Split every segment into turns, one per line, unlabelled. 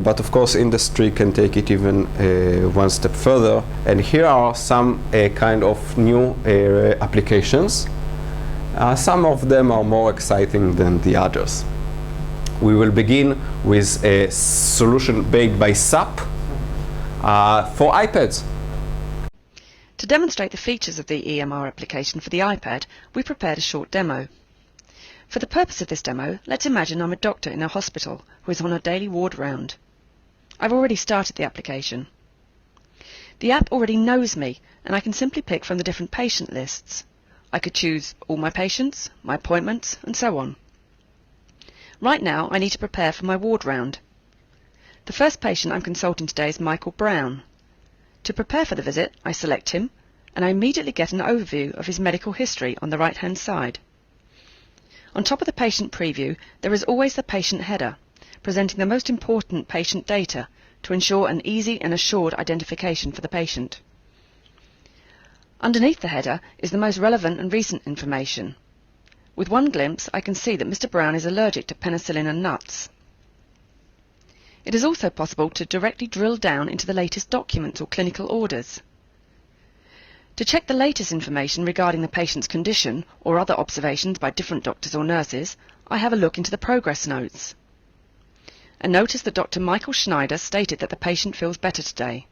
but of course industry can take it even one step further. And here are some kind of new applications. Some of them are more exciting than the others. We will begin with a solution made by SAP for iPads.
To demonstrate the features of the EMR application for the iPad, we prepared a short demo. For the purpose of this demo, let's imagine I'm a doctor in a hospital who is on a daily ward round. I've already started the application. The app already knows me, and I can simply pick from the different patient lists. I could choose all my patients, my appointments, and so on. Right now, I need to prepare for my ward round. The first patient I'm consulting today is Michael Brown. To prepare for the visit, I select him, and I immediately get an overview of his medical history on the right-hand side. On top of the patient preview, there is always the patient header, presenting the most important patient data to ensure an easy and assured identification for the patient. Underneath the header is the most relevant and recent information. With one glimpse, I can see that Mr. Brown is allergic to penicillin and nuts. It is also possible to directly drill down into the latest documents or clinical orders. To check the latest information regarding the patient's condition or other observations by different doctors or nurses, I have a look into the progress notes. And notice that Dr. Michael Schneider stated that the patient feels better today.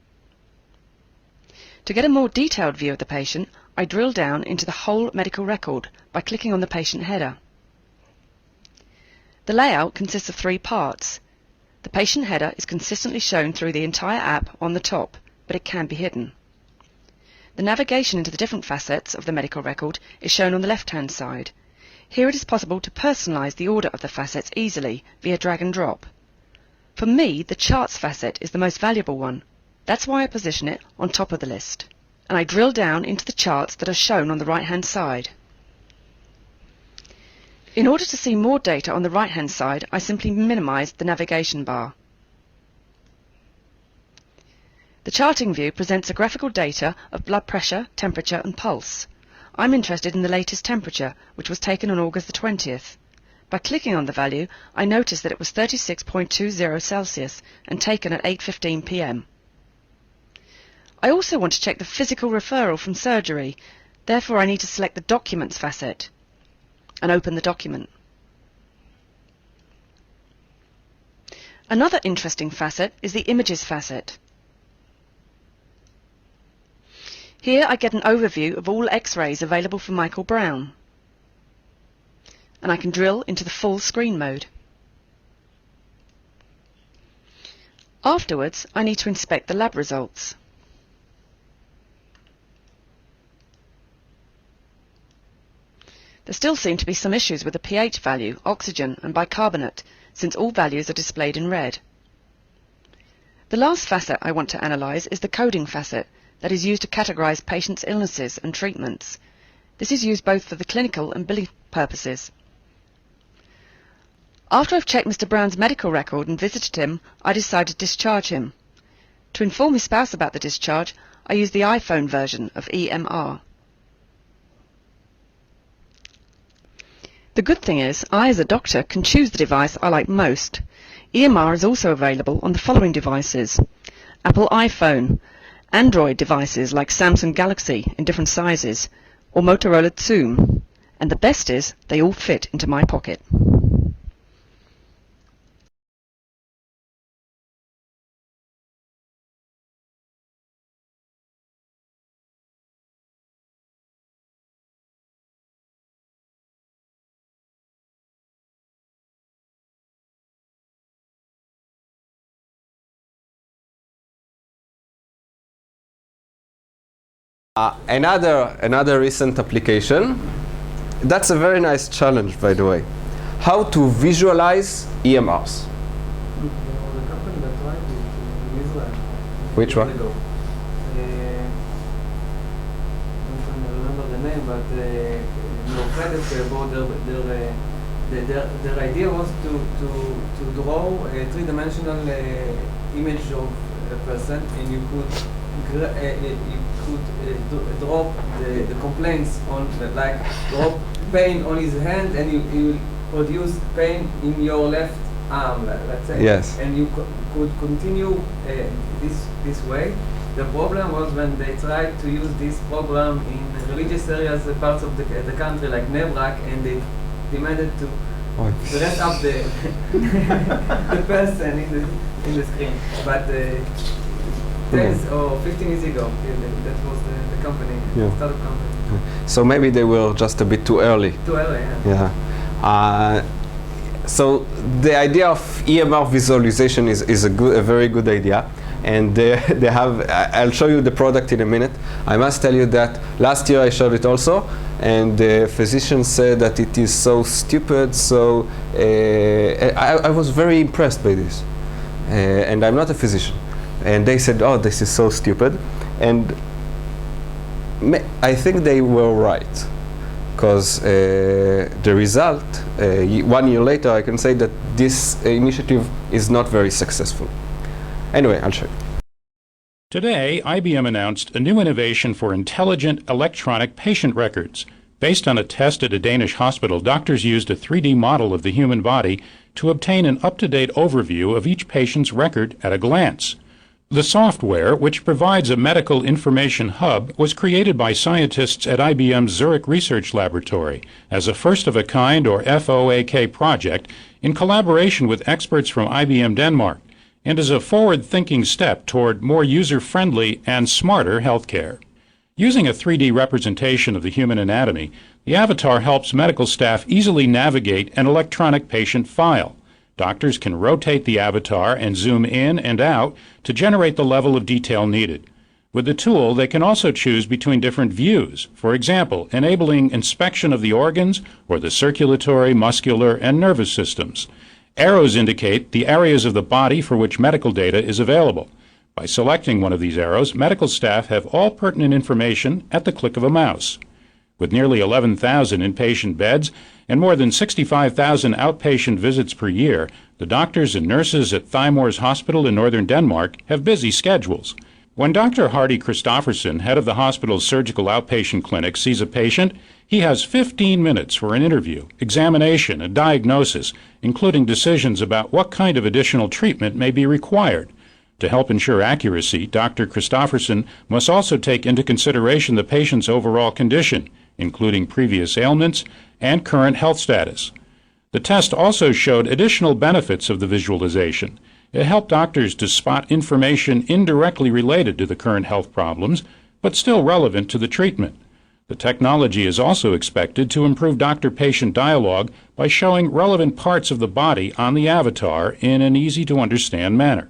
To get a more detailed view of the patient, I drill down into the whole medical record by clicking on the patient header. The layout consists of 3 parts. The patient header is consistently shown through the entire app on the top, but it can be hidden. The navigation into the different facets of the medical record is shown on the left-hand side. Here it is possible to personalize the order of the facets easily via drag and drop. For me, the charts facet is the most valuable one. That's why I position it on top of the list. And I drill down into the charts that are shown on the right-hand side. In order to see more data on the right-hand side, I simply minimize the navigation bar. The charting view presents a graphical data of blood pressure, temperature and pulse. I'm interested in the latest temperature, which was taken on August the 20th. By clicking on the value, I notice that it was 36.20 Celsius and taken at 8:15 p.m. I also want to check the physical referral from surgery. Therefore, I need to select the Documents facet and open the document. Another interesting facet is the Images facet. Here I get an overview of all X-rays available for Michael Brown, and I can drill into the full screen mode. Afterwards, I need to inspect the lab results. There still seem to be some issues with the pH value, oxygen and bicarbonate, since all values are displayed in red. The last facet I want to analyze is the coding facet, that is used to categorize patients' illnesses and treatments. This is used both for the clinical and billing purposes. After I've checked Mr. Brown's medical record and visited him, I decide to discharge him. To inform his spouse about the discharge, I use the iPhone version of EMR. The good thing is, I as a doctor can choose the device I like most. EMR is also available on the following devices: Apple iPhone, Android devices like Samsung Galaxy in different sizes, or Motorola Xoom. And the best is, they all fit into my pocket.
Another recent application. That's a very nice challenge, by the way. How to visualize EMRs.
The company that tried it in Israel.
Which one?
I don't remember the name, but their idea was to draw a three-dimensional image of a person, and you could drop the complaints on, like drop pain on his hand, and you will produce pain in your left arm, let's say.
Yes.
And you could continue this way. The problem was when they tried to use this program in religious areas, parts of the country like Nebrak, and they demanded to dress up the the person in the screen. But 10 or 15 years ago, that was the company, startup company.
So maybe they were just a bit too early.
Too early, yeah.
Yeah. So the idea of EMR visualization is a very good idea, and they have. I'll show you the product in a minute. I must tell you that last year I showed it also, and the physician said that it is so stupid. So I was very impressed by this, and I'm not a physician, and they said, "Oh, this is so stupid," and I think they were right. Because the result, 1 year later, I can say that this initiative is not very successful. Anyway, I'll show you.
Today, IBM announced a new innovation for intelligent electronic patient records. Based on a test at a Danish hospital, doctors used a 3D model of the human body to obtain an up-to-date overview of each patient's record at a glance. The software, which provides a medical information hub, was created by scientists at IBM's Zurich Research Laboratory as a first-of-a-kind, or FOAK, project in collaboration with experts from IBM Denmark, and is a forward-thinking step toward more user-friendly and smarter healthcare. Using a 3D representation of the human anatomy, the avatar helps medical staff easily navigate an electronic patient file. Doctors can rotate the avatar and zoom in and out to generate the level of detail needed. With the tool, they can also choose between different views, for example, enabling inspection of the organs or the circulatory, muscular, and nervous systems. Arrows indicate the areas of the body for which medical data is available. By selecting one of these arrows, medical staff have all pertinent information at the click of a mouse. With nearly 11,000 inpatient beds and more than 65,000 outpatient visits per year, the doctors and nurses at Thymores Hospital in northern Denmark have busy schedules. When Dr. Hardy Christofferson, head of the hospital's surgical outpatient clinic, sees a patient, he has 15 minutes for an interview, examination, and diagnosis, including decisions about what kind of additional treatment may be required. To help ensure accuracy, Dr. Christofferson must also take into consideration the patient's overall condition, including previous ailments and current health status. The test also showed additional benefits of the visualization. It helped doctors to spot information indirectly related to the current health problems, but still relevant to the treatment. The technology is also expected to improve doctor-patient dialogue by showing relevant parts of the body on the avatar in an easy-to-understand manner.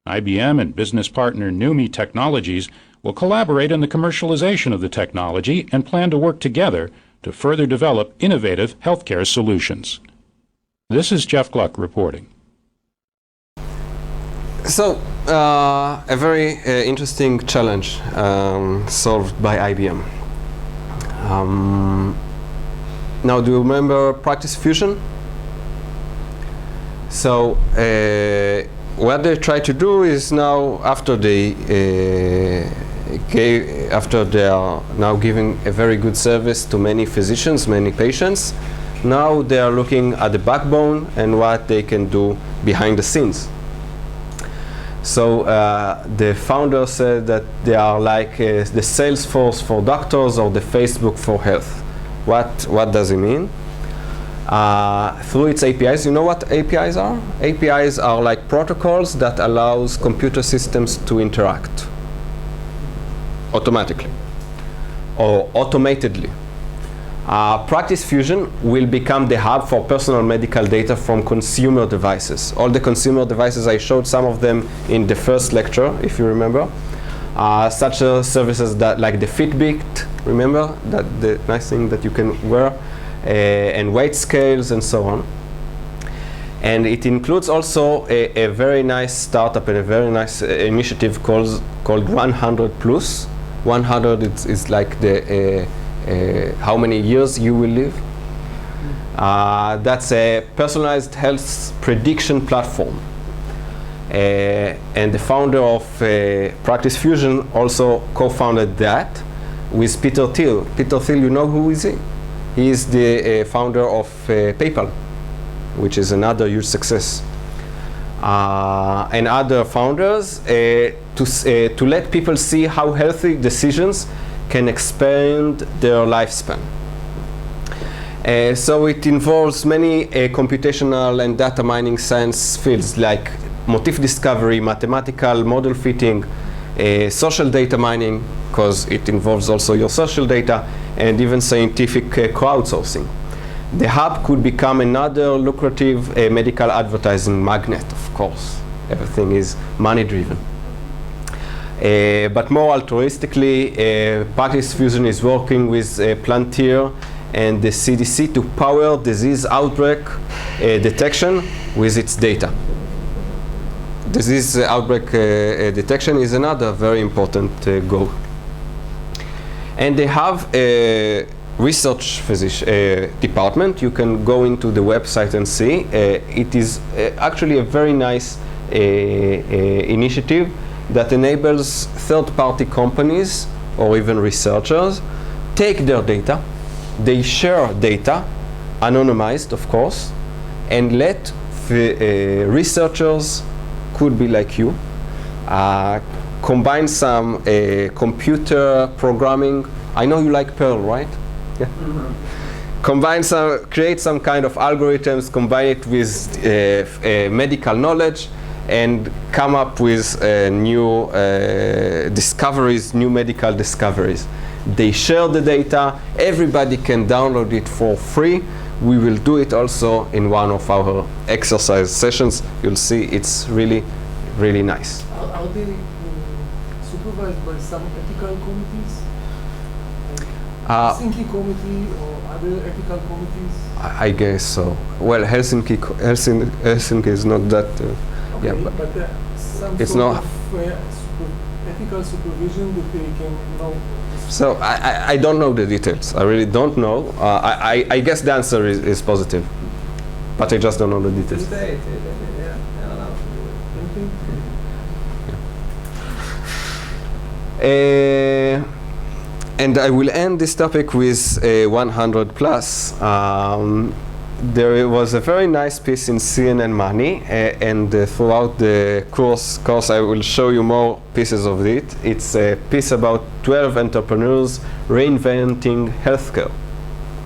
IBM and business partner Numi Technologies will collaborate in the commercialization of the technology and plan to work together to further develop innovative healthcare solutions. This is Jeff Gluck reporting.
So, a very interesting challenge solved by IBM. Now, do you remember Practice Fusion? So, what they try to do is now, after they are now giving a very good service to many physicians, many patients, now they are looking at the backbone and what they can do behind the scenes. So the founder said that they are like the Salesforce for doctors or the Facebook for health. What does it mean? Through its APIs, you know what APIs are? APIs are like protocols that allows computer systems to interact automatically or automatedly. Practice Fusion will become the hub for personal medical data from consumer devices. All the consumer devices, I showed some of them in the first lecture, if you remember. Such services that like the Fitbit, remember? That the nice thing that you can wear, and weight scales and so on. And it includes also a very nice startup and a very nice initiative called 100 Plus. 100 is like the how many years you will live. That's a personalized health prediction platform. And the founder of Practice Fusion also co-founded that with Peter Thiel. Peter Thiel, you know who is he? He is the founder of PayPal, which is another huge success. and other founders to let people see how healthy decisions can expand their lifespan. So it involves many computational and data mining science fields like motif discovery, mathematical model fitting, social data mining, because it involves also your social data, and even scientific crowdsourcing. The hub could become another lucrative medical advertising magnet, of course. Everything is money-driven. But more altruistically, Practice Fusion is working with Plantier and the CDC to power disease outbreak detection with its data. Disease outbreak detection is another very important goal. And they have a research department. You can go into the website and see. It is actually a very nice initiative that enables third-party companies or even researchers take their data. They share data, anonymized of course, and let researchers, could be like you, combine some computer programming. I know you like Perl, right? Yeah. Mm-hmm. Create some kind of algorithms, combine it with medical knowledge, and come up with new discoveries, new medical discoveries. They share the data. Everybody can download it for free. We will do it also in one of our exercise sessions. You'll see it's really, really nice.
Are they supervised by some ethical committees? Helsinki committee or other ethical committees?
I guess so. Well, Helsinki is not that.
Okay,
yeah,
but some
it's
sort
not
of ethical supervision that they can know.
So I don't know the details. I really don't know. I guess the answer is positive, but I just don't know the details. And I will end this topic with 100 plus. There was a very nice piece in CNN Money, and throughout the course I will show you more pieces of it. It's a piece about 12 entrepreneurs reinventing healthcare.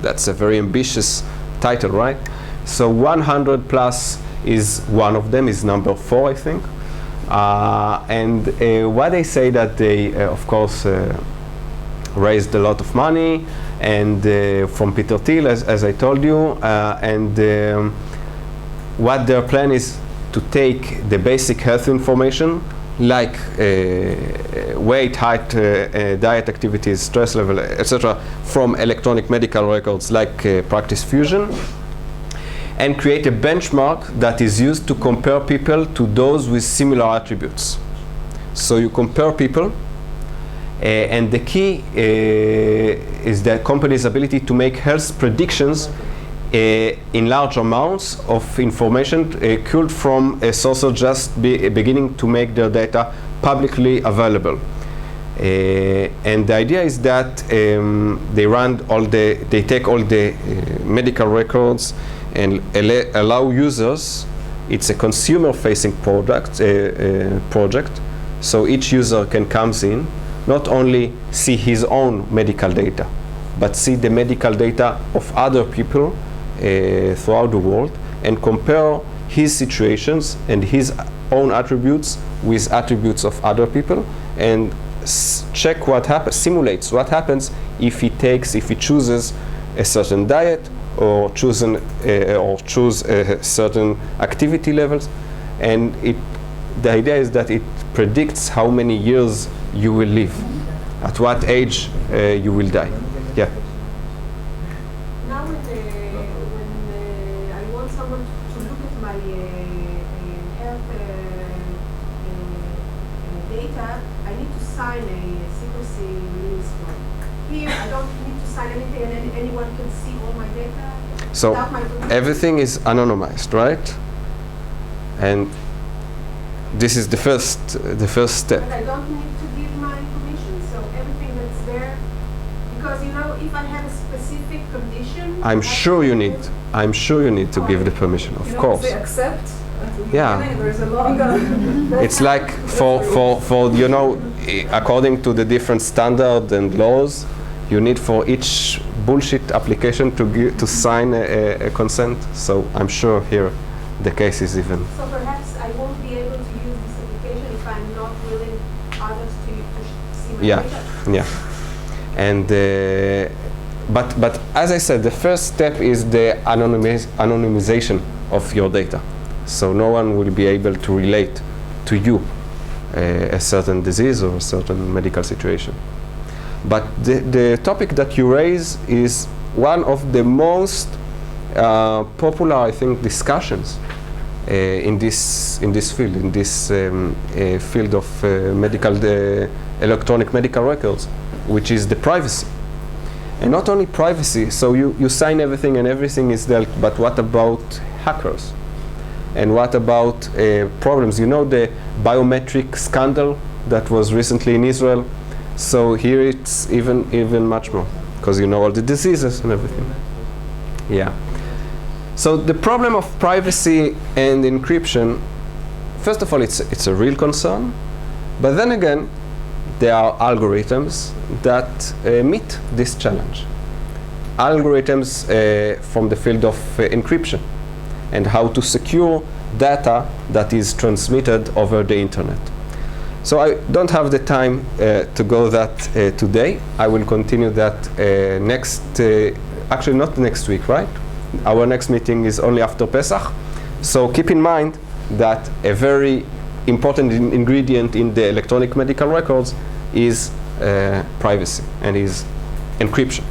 That's a very ambitious title, right? So 100 plus is one of them, is number 4, I think. And what they say that they, of course, raised a lot of money, and from Peter Thiel, as I told you, and what their plan is to take the basic health information, like weight, height, diet activities, stress level, etc., from electronic medical records like Practice Fusion, and create a benchmark that is used to compare people to those with similar attributes. So you compare people, and the key is the company's ability to make health predictions in large amounts of information culled from sources just beginning to make their data publicly available. And the idea is that they take all the medical records and allow users. It's a consumer-facing project, so each user can come in, not only see his own medical data, but see the medical data of other people throughout the world, and compare his situations and his own attributes with attributes of other people, and check what happens, simulates what happens if he chooses a certain diet, or choose certain activity levels. And the idea is that it predicts how many years you will live, at what age you will die. Yeah.
Now when I want someone to look at my health data, I need to sign a secrecy release form. Here I don't need to sign anything, and anyone can see all my data.
So everything is anonymized, right? And this is the first step.
But I don't need to give my permission, so everything that's there, because if I have a specific condition,
I'm sure you need to give the permission, of course.
They accept
Yeah.
beginning, there's a longer.
It's like for you know, according to the different standards and laws, you need for each bullshit application to sign a consent. So I'm sure here the case is even.
So perhaps I won't be able to use this application if I'm not willing others to see my
Yeah,
data.
yeah. And but as I said, the first step is the anonymization of your data. So no one will be able to relate to you a certain disease or a certain medical situation. But the topic that you raise is one of the most popular, I think, discussions in this field, in this field of electronic medical records, which is the privacy. And not only privacy, so you sign everything and everything is dealt, but what about hackers? And what about problems? You know the biometric scandal that was recently in Israel? So here it's even much more, because you know all the diseases and everything. Yeah. So the problem of privacy and encryption, first of all, it's a real concern, but then again, there are algorithms that meet this challenge. Algorithms from the field of encryption and how to secure data that is transmitted over the internet. So I don't have the time to go that today. I will continue that actually not next week, right? Our next meeting is only after Pesach. So keep in mind that a very important ingredient in the electronic medical records is privacy and is encryption.